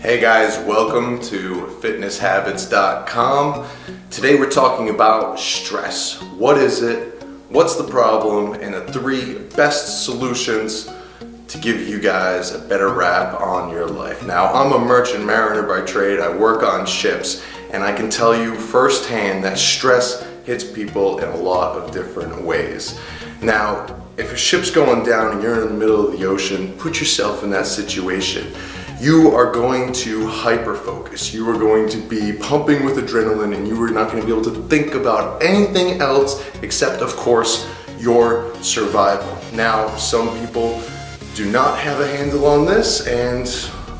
Hey guys, welcome to fitnesshabits.com. Today we're talking about stress. What is it? What's the problem? And the 3 best solutions to give you guys a better wrap on your life. Now, I'm a merchant mariner by trade. I work on ships, and I can tell you firsthand that stress hits people in a lot of different ways. Now, if a ship's going down and you're in the middle of the ocean, put yourself in that situation. You are going to hyper-focus. You are going to be pumping with adrenaline, and you are not going to be able to think about anything else except, of course, your survival. Now, some people do not have a handle on this, and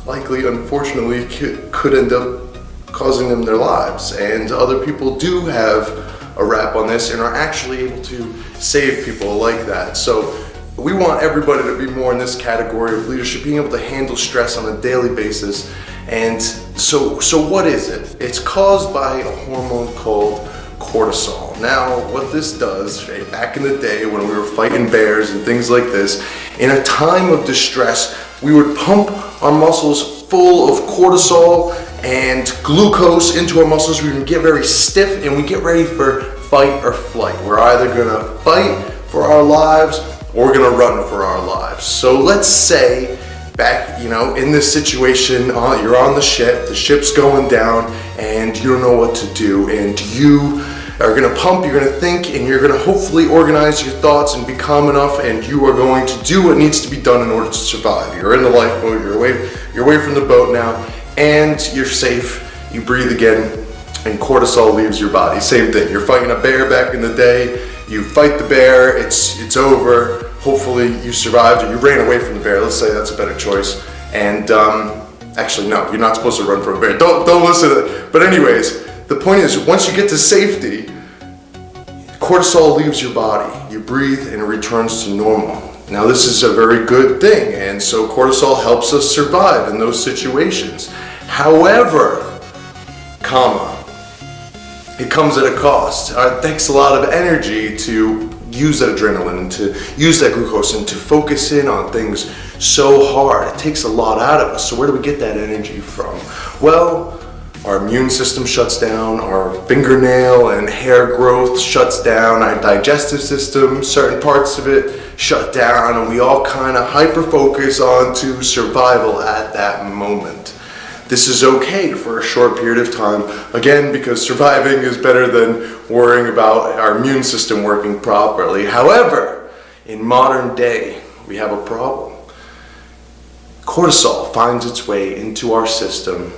likely, unfortunately, could end up causing them their lives. And other people do have a wrap on this and are actually able to save people like that. So we want everybody to be more in this category of leadership, being able to handle stress on a daily basis. And so what is it? It's caused by a hormone called cortisol. Now, what this does, back in the day when we were fighting bears and things like this, in a time of distress, we would pump our muscles full of cortisol and glucose into our muscles. We would get very stiff and we get ready for fight or flight. We're either gonna fight for our lives or we're gonna run for our lives. So let's say back, in this situation, you're on the ship's going down, and you don't know what to do, and you are gonna pump, you're gonna think, and you're gonna hopefully organize your thoughts and be calm enough, and you are going to do what needs to be done in order to survive. You're in the lifeboat, you're away from the boat now, and you're safe, you breathe again, and cortisol leaves your body. Same thing, you're fighting a bear back in the day, you fight the bear, it's over, hopefully you survived, or you ran away from the bear, let's say that's a better choice, and actually no, you're not supposed to run from a bear, don't listen to it, but anyways, the point is, once you get to safety, cortisol leaves your body, you breathe and it returns to normal. Now this is a very good thing, and so cortisol helps us survive in those situations. However, it comes at a cost. It takes a lot of energy to use that adrenaline and to use that glucose and to focus in on things so hard. It takes a lot out of us. So where do we get that energy from? Well, our immune system shuts down, our fingernail and hair growth shuts down, our digestive system, certain parts of it shut down, and we all kind of hyper-focus onto survival at that moment. This is okay for a short period of time, again, because surviving is better than worrying about our immune system working properly. However, in modern day, we have a problem. Cortisol finds its way into our system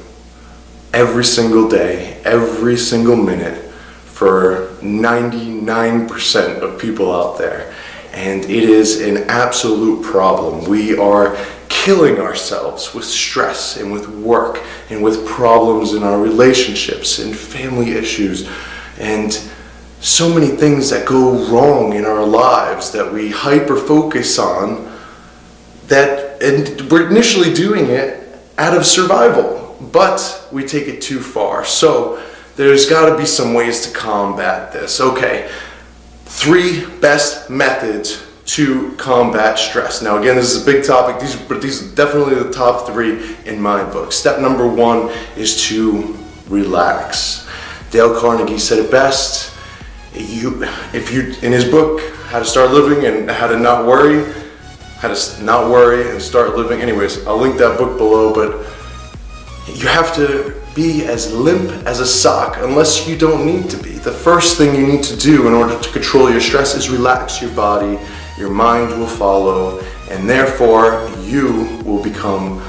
every single day, every single minute, for 99% of people out there. And it is an absolute problem. We are killing ourselves with stress and with work and with problems in our relationships and family issues and so many things that go wrong in our lives that we hyper focus on, and we're initially doing it out of survival, but we take it too far. So there's got to be some ways to combat this. Okay, 3 best methods to combat stress. Now again, this is a big topic, but these are definitely the top 3 in my book. Step number 1 is to relax. Dale Carnegie said it best. In his book, How to Start Living and How to Not Worry and Start Living. Anyways, I'll link that book below, but you have to be as limp as a sock unless you don't need to be. The first thing you need to do in order to control your stress is relax your body. Your mind will follow, and therefore you will become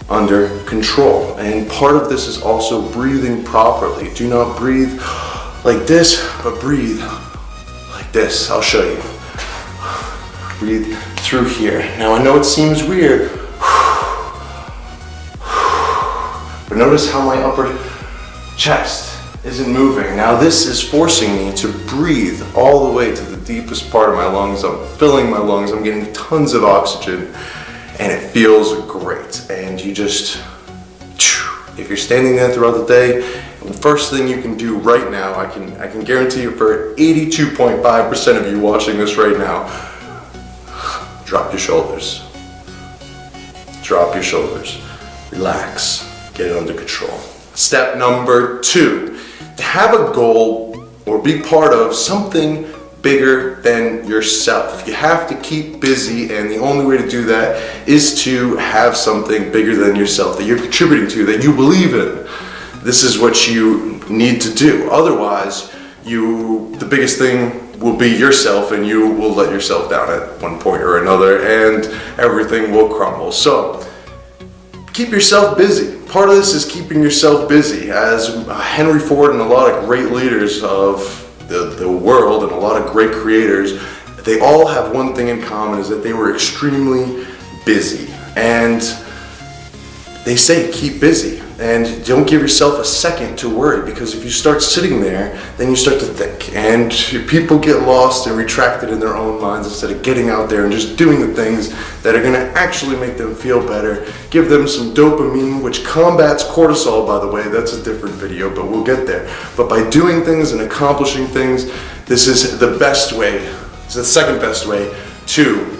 under control. And part of this is also breathing properly. Do not breathe like this, but breathe like this. I'll show you. Breathe through here. Now I know it seems weird, but notice how my upper chest isn't moving. Now this is forcing me to breathe all the way to the deepest part of my lungs. I'm filling my lungs, I'm getting tons of oxygen, and it feels great. And you just, if you're standing there throughout the day, the first thing you can do right now, I can guarantee you for 82.5% of you watching this right now, drop your shoulders. Drop your shoulders. Relax. get it under control. Step number 2, to have a goal or be part of something bigger than yourself. You have to keep busy, and the only way to do that is to have something bigger than yourself that you're contributing to, that you believe in. This is what you need to do. Otherwise, the biggest thing will be yourself, and you will let yourself down at one point or another, and everything will crumble. So, keep yourself busy. Part of this is keeping yourself busy. As Henry Ford and a lot of great leaders of the world and a lot of great creators, they all have one thing in common, is that they were extremely busy. And they say keep busy, and don't give yourself a second to worry, because if you start sitting there, then you start to think, and people get lost and retracted in their own minds instead of getting out there and just doing the things that are going to actually make them feel better, give them some dopamine, which combats cortisol, by the way. That's a different video, but we'll get there. But by doing things and accomplishing things, this is the best way, it's the second best way to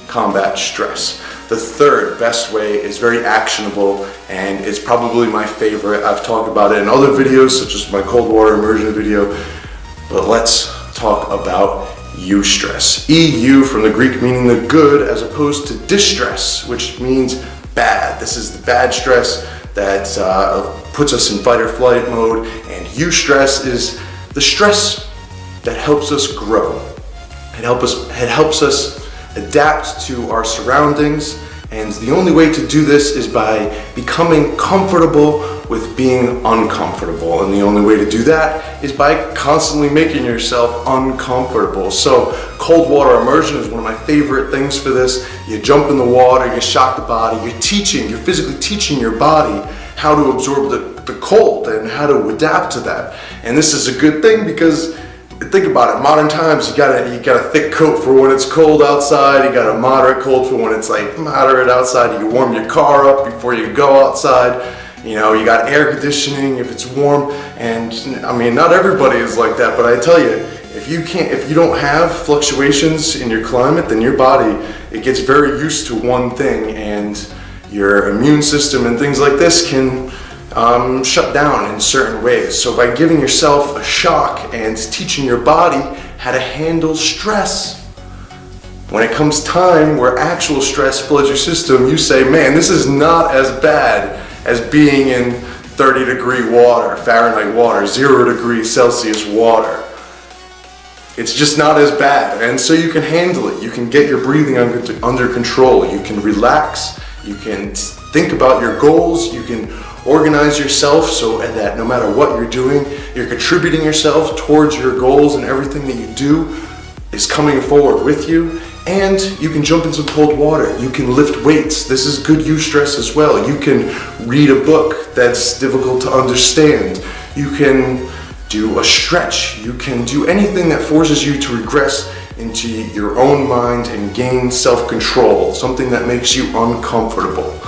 combat stress. The third best way is very actionable, and it's probably my favorite. I've talked about it in other videos, such as my cold water immersion video, but let's talk about eustress. EU from the Greek meaning the good, as opposed to distress, which means bad. This is the bad stress that puts us in fight or flight mode, and eustress is the stress that helps us grow. It helps us adapt to our surroundings, and the only way to do this is by becoming comfortable with being uncomfortable, and the only way to do that is by constantly making yourself uncomfortable. So cold water immersion is one of my favorite things for this. You jump in the water, you shock the body, you're physically teaching your body how to absorb the cold and how to adapt to that. And this is a good thing, because think about it, modern times, you got a thick coat for when it's cold outside, you got a moderate cold for when it's like moderate outside, you can warm your car up before you go outside, you got air conditioning if it's warm, and I mean, not everybody is like that, but I tell you, if you don't have fluctuations in your climate, then your body, it gets very used to one thing, and your immune system and things like this can shut down in certain ways. So by giving yourself a shock and teaching your body how to handle stress, when it comes time where actual stress floods your system, you say, man, this is not as bad as being in 30-degree water, Fahrenheit water, 0 degrees Celsius water. It's just not as bad, and so you can handle it. You can get your breathing under control. You can relax. You can think about your goals. You can organize yourself so that no matter what you're doing, you're contributing yourself towards your goals, and everything that you do is coming forward with you. And you can jump in some cold water. You can lift weights. This is good eustress as well. You can read a book that's difficult to understand. You can do a stretch. You can do anything that forces you to regress into your own mind and gain self-control, something that makes you uncomfortable.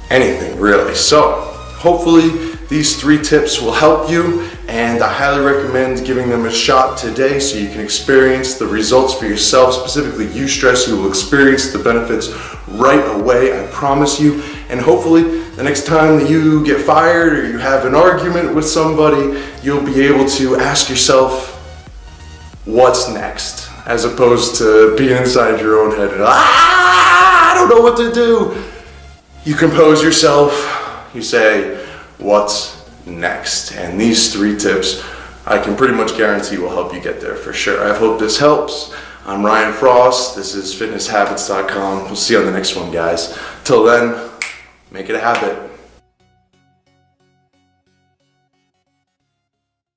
Anything, really. So, hopefully these 3 tips will help you, and I highly recommend giving them a shot today so you can experience the results for yourself, specifically eustress. You will experience the benefits right away, I promise you. And hopefully the next time that you get fired or you have an argument with somebody, you'll be able to ask yourself, what's next? As opposed to being inside your own head and, I don't know what to do. You compose yourself, you say, what's next? And these 3 tips, I can pretty much guarantee will help you get there for sure. I hope this helps. I'm Ryan Frost. This is fitnesshabits.com. We'll see you on the next one, guys. Till then, make it a habit.